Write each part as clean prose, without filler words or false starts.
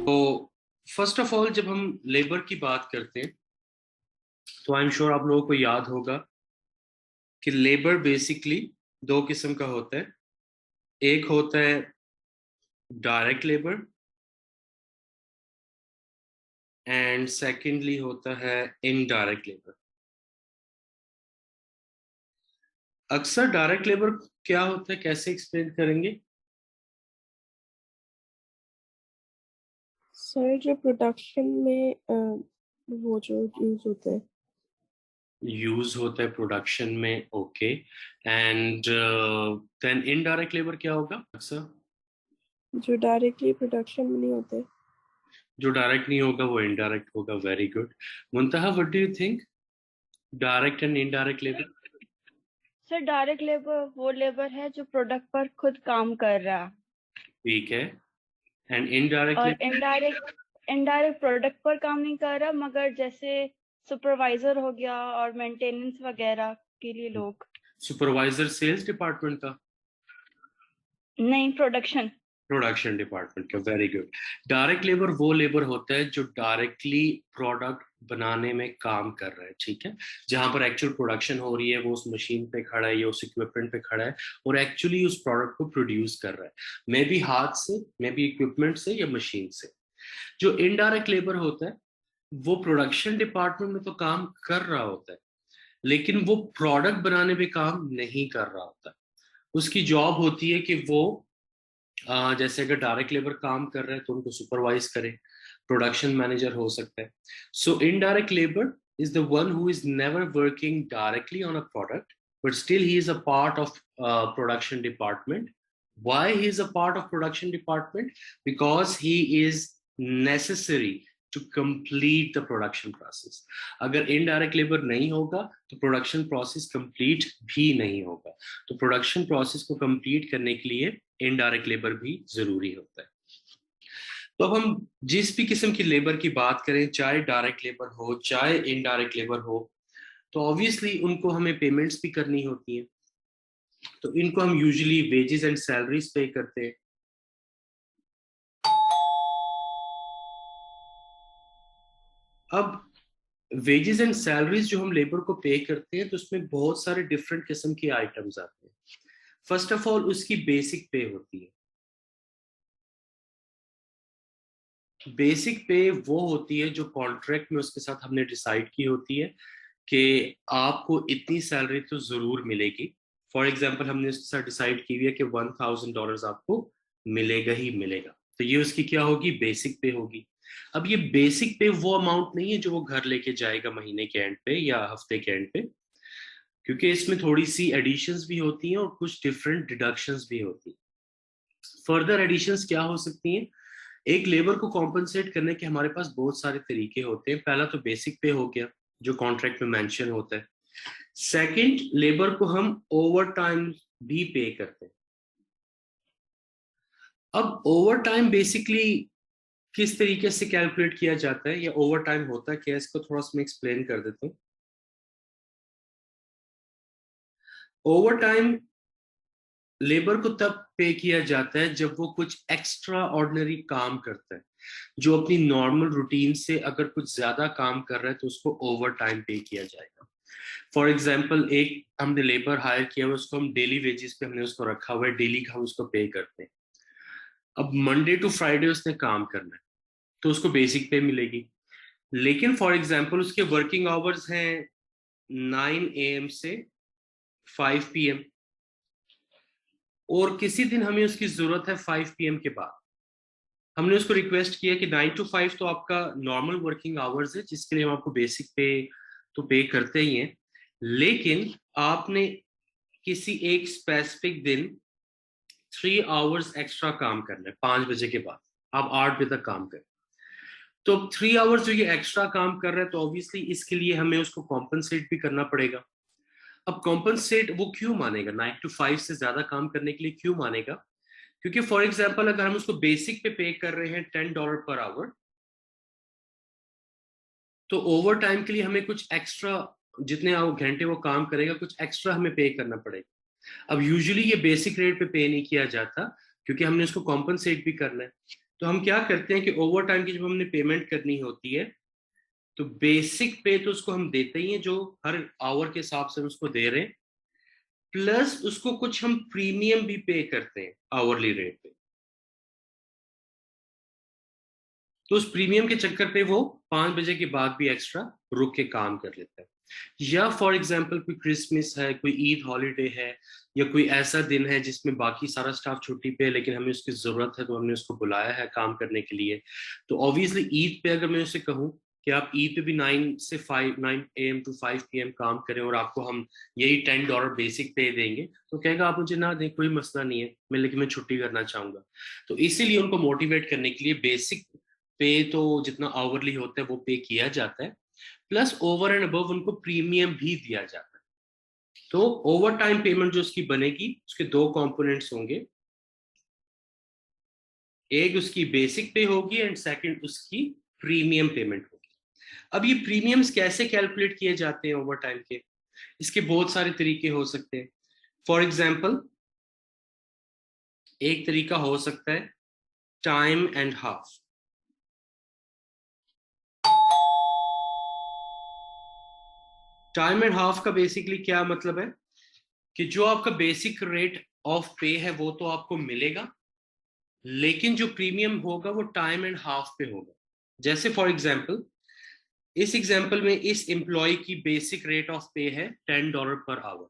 तो first of all जब हम लेबर की बात करते हैं तो आई एम श्योर आप लोगों को याद होगा कि लेबर बेसिकली दो किस्म का होता है। एक होता है डायरेक्ट लेबर एंड सेकेंडली होता है इनडायरेक्ट लेबर। अक्सर डायरेक्ट लेबर क्या होता है, कैसे एक्सप्लेन करेंगे? सर जो प्रोडक्शन में वो जो यूज होते हैं। यूज होता है प्रोडक्शन में, okay. And then indirect labour क्या होगा अक्सर? जो डायरेक्टली प्रोडक्शन में नहीं होते। जो डायरेक्ट नहीं होगा वो इनडायरेक्ट होगा। Very good. Muntaha, what do you think, direct and indirect labour? Sir direct labour वो लेबर है जो प्रोडक्ट पर खुद काम कर रहा है, ठीक है। एंड इनडायरेक्ट और लेबर? इनडायरेक्ट प्रोडक्ट पर काम नहीं कर रहा, मगर जैसे सुपरवाइजर हो गया और मेंटेनेंस वगैरह के लिए लोग। सुपरवाइजर सेल्स डिपार्टमेंट का? नहीं, प्रोडक्शन। प्रोडक्शन डिपार्टमेंट का। Very good. डायरेक्ट लेबर वो लेबर होता है जो डायरेक्टली प्रोडक्ट बनाने में काम कर रहा है, ठीक है। जहां पर एक्चुअल प्रोडक्शन हो रही है वो उस मशीन पे खड़ा है या उस इक्विपमेंट पे खड़ा है और एक्चुअली उस प्रोडक्ट को प्रोड्यूस कर रहा है, मे बी हाथ से, मे बी इक्विपमेंट से या मशीन से। जो इनडायरेक्ट लेबर होता है वो प्रोडक्शन डिपार्टमेंट में तो काम कर रहा होता है लेकिन वो प्रोडक्ट बनाने पे काम नहीं कर रहा होता। उसकी जॉब होती है कि वो जैसे अगर डायरेक्ट लेबर काम कर रहे हैं तो उनको सुपरवाइज करे, प्रोडक्शन मैनेजर हो सकता है। सो indirect labour is the one who is never working directly on a product but still he is a part of production department. Why he is a part of production department? Because he is necessary to complete the production process. अगर indirect labour नहीं होगा तो production process complete भी नहीं होगा। तो production process को complete करने के लिए इनडायरेक्ट लेबर भी जरूरी होता है। तो अब हम जिस भी किस्म की लेबर की बात करें, चाहे डायरेक्ट लेबर हो चाहे इनडायरेक्ट लेबर हो, तो ऑब्वियसली उनको हमें पेमेंट्स भी करनी होती है। तो इनको हम यूजुअली वेजेस एंड सैलरीज पे करते हैं। अब वेजेस एंड सैलरीज जो हम लेबर को पे करते हैं तो उसमें बहुत सारे डिफरेंट किस्म के आइटम्स आते हैं। फर्स्ट ऑफ ऑल उसकी बेसिक पे होती है। बेसिक पे वो होती है जो कॉन्ट्रैक्ट में उसके साथ हमने डिसाइड की होती है कि आपको इतनी सैलरी तो जरूर मिलेगी। फॉर एग्जाम्पल हमने उसके साथ डिसाइड की हुई है कि $1000 आपको मिलेगा ही मिलेगा। तो ये उसकी क्या होगी, बेसिक पे होगी। अब ये बेसिक पे वो अमाउंट नहीं है जो वो घर लेके जाएगा महीने के एंड पे या हफ्ते के एंड पे, क्योंकि इसमें थोड़ी सी एडिशंस भी होती हैं और कुछ डिफरेंट डिडक्शंस भी होती हैं। फर्दर एडिशंस क्या हो सकती हैं? एक लेबर को कॉम्पनसेट करने के हमारे पास बहुत सारे तरीके होते हैं। पहला तो बेसिक पे हो गया जो कॉन्ट्रैक्ट में मेंशन होता है। सेकंड, लेबर को हम ओवर टाइम भी पे करते हैं। अब ओवर टाइम बेसिकली किस तरीके से कैलकुलेट किया जाता है या ओवर टाइम होता है क्या, इसको थोड़ा सा मैं एक्सप्लेन कर देता हूँ। ओवर टाइम लेबर को तब पे किया जाता है जब वो कुछ एक्स्ट्रा ऑर्डिनरी काम करता है, जो अपनी नॉर्मल रूटीन से अगर कुछ ज्यादा काम कर रहा है तो उसको ओवर टाइम पे किया जाएगा। फॉर एग्जाम्पल, एक हमने लेबर हायर किया हुआ, उसको हम डेली वेजेस पे हमने उसको रखा हुआ है, डेली का हम उसको पे करते हैं। अब मंडे टू फ्राइडे उसने काम करना है तो उसको बेसिक पे मिलेगी। लेकिन फॉर एग्जाम्पल उसके वर्किंग आवर्स हैं 9 AM से 5 PM, और किसी दिन हमें उसकी जरूरत है 5 PM के बाद। हमने उसको रिक्वेस्ट किया कि 9 to 5 तो आपका नॉर्मल वर्किंग आवर्स है जिसके लिए हम आपको बेसिक पे तो पे करते ही हैं, लेकिन आपने किसी एक स्पेसिफिक दिन 3 hours एक्स्ट्रा काम करना है 5 बजे के बाद, आप 8 बजे तक काम करें। तो 3 hours जो ये एक्स्ट्रा काम कर रहा है तो ऑब्वियसली इसके लिए हमें उसको कॉम्पनसेट भी करना पड़ेगा। अब कॉम्पनसेट वो क्यों मानेगा, 9 to 5 से ज्यादा काम करने के लिए क्यों मानेगा? क्योंकि फॉर एग्जाम्पल अगर हम उसको बेसिक पे कर रहे हैं $10 पर आवर, तो ओवर टाइम के लिए हमें कुछ एक्स्ट्रा, जितने घंटे वो काम करेगा कुछ एक्स्ट्रा हमें पे करना पड़ेगा। अब यूजुअली ये बेसिक रेट पे नहीं किया जाता क्योंकि हमने उसको कॉम्पनसेट भी करना है। तो हम क्या करते हैं कि ओवर टाइम की जब हमने पेमेंट करनी होती है तो बेसिक पे तो उसको हम देते ही हैं जो हर आवर के हिसाब से उसको दे रहे हैं, प्लस उसको कुछ हम प्रीमियम भी पे करते हैं आवरली रेट पे। तो उस प्रीमियम के चक्कर पे वो 5 बजे के बाद भी एक्स्ट्रा रुक के काम कर लेता है। या फॉर एग्जाम्पल कोई क्रिसमस है, कोई ईद हॉलीडे है, या कोई ऐसा दिन है जिसमें बाकी सारा स्टाफ छुट्टी पे है लेकिन हमें उसकी जरूरत है तो हमने उसको बुलाया है काम करने के लिए। तो ऑब्वियसली ईद पे अगर मैं उसे कहूँ कि आप ईद पे भी 9 AM to 5 PM काम करें और आपको हम यही $10 बेसिक पे देंगे, तो कहेगा आप मुझे ना दें कोई मसला नहीं है, मैं लेकिन मैं छुट्टी करना चाहूंगा। तो इसीलिए उनको मोटिवेट करने के लिए बेसिक पे तो जितना आवरली होता है वो पे किया जाता है, प्लस ओवर एंड अबव उनको प्रीमियम भी दिया जाता है। तो ओवर टाइम पेमेंट जो उसकी बनेगी उसके दो कंपोनेंट्स होंगे, एक उसकी बेसिक पे होगी एंड सेकंड उसकी प्रीमियम पेमेंट होगी। अब ये प्रीमियम्स कैसे कैलकुलेट किए जाते हैं ओवर टाइम के, इसके बहुत सारे तरीके हो सकते हैं। फॉर एग्जाम्पल एक तरीका हो सकता है time and half. Time and half का बेसिकली क्या मतलब है कि जो आपका बेसिक रेट ऑफ पे है वो तो आपको मिलेगा, लेकिन जो प्रीमियम होगा वो टाइम एंड हाफ पे होगा। जैसे फॉर एग्जाम्पल इस एग्जाम्पल में इस एम्प्लॉय की बेसिक रेट ऑफ पे है $10 पर आवर।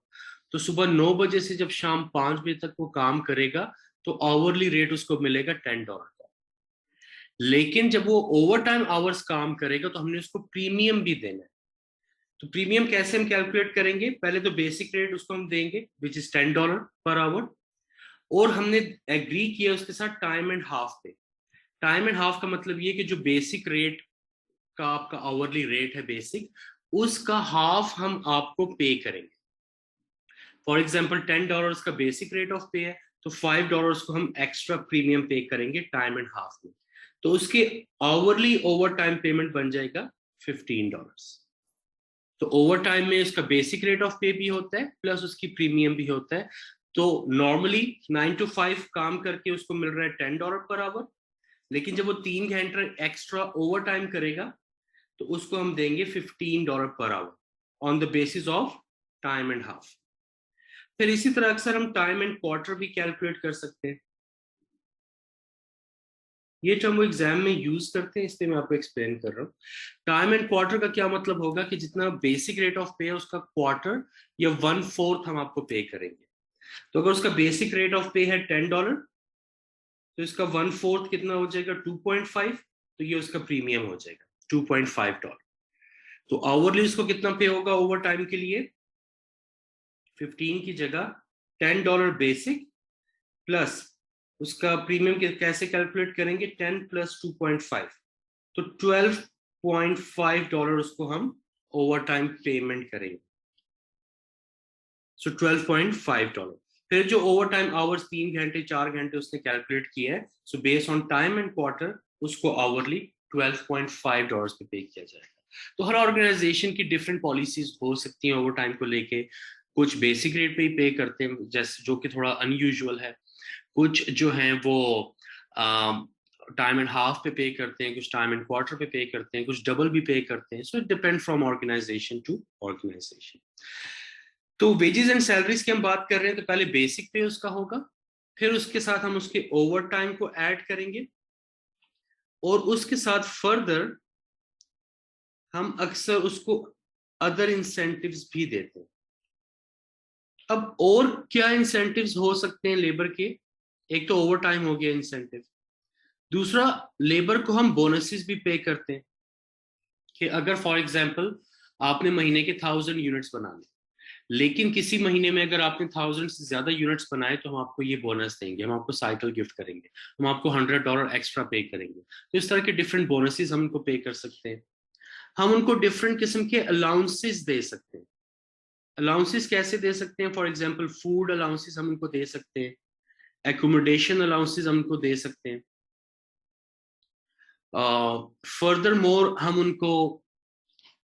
तो सुबह 9 बजे से जब शाम 5 बजे तक वो काम करेगा तो आवरली रेट उसको मिलेगा $10 का। लेकिन जब वो ओवर टाइम आवर्स काम करेगा तो हमने उसको प्रीमियम भी देना है। तो प्रीमियम कैसे हम कैलकुलेट करेंगे, पहले तो बेसिक रेट उसको हम देंगे विच इज $10 पर आवर, और हमने एग्री किया उसके साथ टाइम एंड हाफ पे। टाइम एंड हाफ का मतलब ये कि जो बेसिक रेट का आपका आवरली रेट है बेसिक, उसका हाफ हम आपको पे करेंगे। फॉर एग्जाम्पल $10 का बेसिक रेट ऑफ पे है तो $5 को हम एक्स्ट्रा प्रीमियम पे करेंगे टाइम एंड हाफ में, तो उसके आवरली ओवर टाइम पेमेंट बन जाएगा $15। तो ओवर टाइम में उसका बेसिक रेट ऑफ पे भी होता है प्लस उसकी प्रीमियम भी होता है। तो नॉर्मली 9 to 5 काम करके उसको मिल रहा है $10 पर आवर, लेकिन जब वो 3 घंटे एक्स्ट्रा ओवर टाइम करेगा तो उसको हम देंगे $15 per hour on the basis of time and half. फिर इसी तरह अक्सर हम टाइम एंड क्वार्टर भी कैलकुलेट कर सकते हैं। ये टर्म वो एग्जाम में यूज करते हैं इसलिए मैं आपको एक्सप्लेन कर रहा हूँ। टाइम एंड क्वार्टर का क्या मतलब होगा कि जितना बेसिक रेट ऑफ पे है उसका क्वार्टर या 1/4 हम आपको पे करेंगे। तो अगर उसका बेसिक रेट ऑफ पे है $10 तो इसका 1/4 कितना हो जाएगा 2.5, तो ये उसका प्रीमियम हो जाएगा $2.5। तो आवरली उसको कितना पे होगा ओवर टाइम के लिए, 15 की जगह $10 बेसिक प्लस उसका प्रीमियम कैसे कैलकुलेट करेंगे 10 + 2.5, तो $12.5 उसको हम ओवर टाइम पेमेंट करेंगे। सो $12.5। फिर जो ओवर टाइम आवर्स 3 घंटे 4 घंटे उसने कैलकुलेट किया है, so based on time and quarter उसको आवरली $12.5 पे पे किया जाएगा। तो हर ऑर्गेनाइजेशन की डिफरेंट पॉलिसीज हो सकती हैं ओवर टाइम को लेके। कुछ बेसिक रेट पे ही पे करते हैं जैसे जो कि थोड़ा अनयूजुअल है, कुछ जो हैं वो टाइम एंड हाफ पे करते हैं, कुछ टाइम एंड क्वार्टर पे करते हैं, कुछ डबल भी पे करते हैं। So it depend from organisation to organisation. तो वेजेस एंड सैलरीज की हम बात कर रहे हैं तो पहले बेसिक पे उसका होगा, फिर उसके साथ हम उसके ओवर टाइम को ऐड करेंगे, और उसके साथ फर्दर हम अक्सर उसको अदर इंसेंटिव्स भी देते हैं। अब और क्या इंसेंटिव्स हो सकते हैं लेबर के, एक तो ओवर टाइम हो गया इंसेंटिव, दूसरा लेबर को हम बोनसेस भी पे करते हैं कि अगर फॉर एग्जांपल आपने महीने के 1000 यूनिट्स बनाने, लेकिन किसी महीने में अगर आपने 1000 से ज्यादा यूनिट्स बनाए तो हम आपको ये बोनस देंगे, हम आपको साइकिल गिफ्ट करेंगे, हम आपको $100 एक्स्ट्रा पे करेंगे। तो इस तरह के डिफरेंट बोनसेस हम उनको पे कर सकते हैं। हम उनको डिफरेंट किस्म के अलाउंसेस दे सकते हैं। अलाउंसेस कैसे दे सकते हैं, फॉर एग्जाम्पल फूड अलाउंसेस हम उनको दे सकते हैं, एकोमोडेशन अलाउंसेस हम उनको दे सकते हैं। फर्दर मोर हम उनको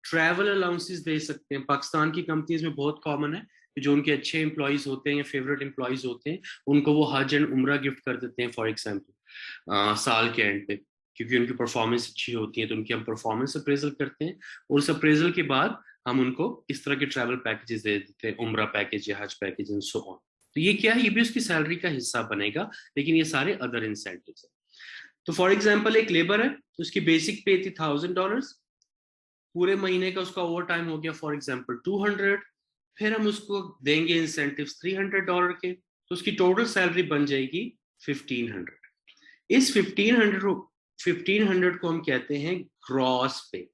ट्रैवल अलाउंसेस दे सकते हैं। पाकिस्तान की कंपनीज में बहुत कॉमन है कि जो उनके अच्छे एम्प्लॉयज होते हैं या फेवरेट एम्प्लॉयज होते हैं उनको वो हज एंड उम्रा गिफ्ट कर देते हैं फॉर एग्जाम्पल। साल के एंड पे, क्योंकि उनकी परफॉर्मेंस अच्छी होती है तो उनकी हम परफॉर्मेंस अप्रेजल करते हैं, और उस अप्रेजल के बाद हम उनको इस तरह के ट्रैवल पैकेजेस दे देते हैं, उम्रा पैकेज या हज पैकेज एंड सो ऑन। तो ये क्या है, ये भी उसकी सैलरी का हिस्सा बनेगा, लेकिन ये सारे अदर इंसेंटिव्स है। तो फॉर एग्जाम्पल एक लेबर है, तो उसकी बेसिक पे थी $1000, पूरे महीने का उसका ओवर टाइम हो गया फॉर एग्जाम्पल 200, फिर हम उसको देंगे इंसेंटिव्स $300 के, तो उसकी टोटल सैलरी बन जाएगी 1500। इस 1500 को हम कहते हैं ग्रॉस पे।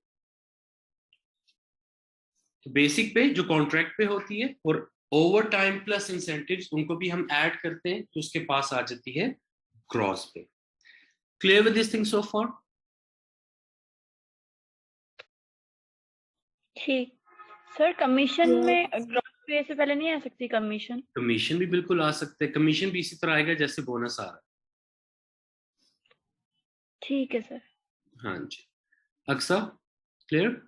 बेसिक पे जो कॉन्ट्रैक्ट पे होती है और ओवर टाइम प्लस इंसेंटिव्स उनको भी हम ऐड करते हैं, तो उसके पास आ जाती है gross pay. Clear with this thing so far? ठीक सर, कमीशन Yeah. में ग्रॉस पे से पहले नहीं आ सकती कमीशन? कमीशन भी बिल्कुल आ सकते हैं, कमीशन भी इसी तरह आएगा जैसे बोनस आ रहा है। ठीक है सर। हाँ जी, अक्सा क्लियर?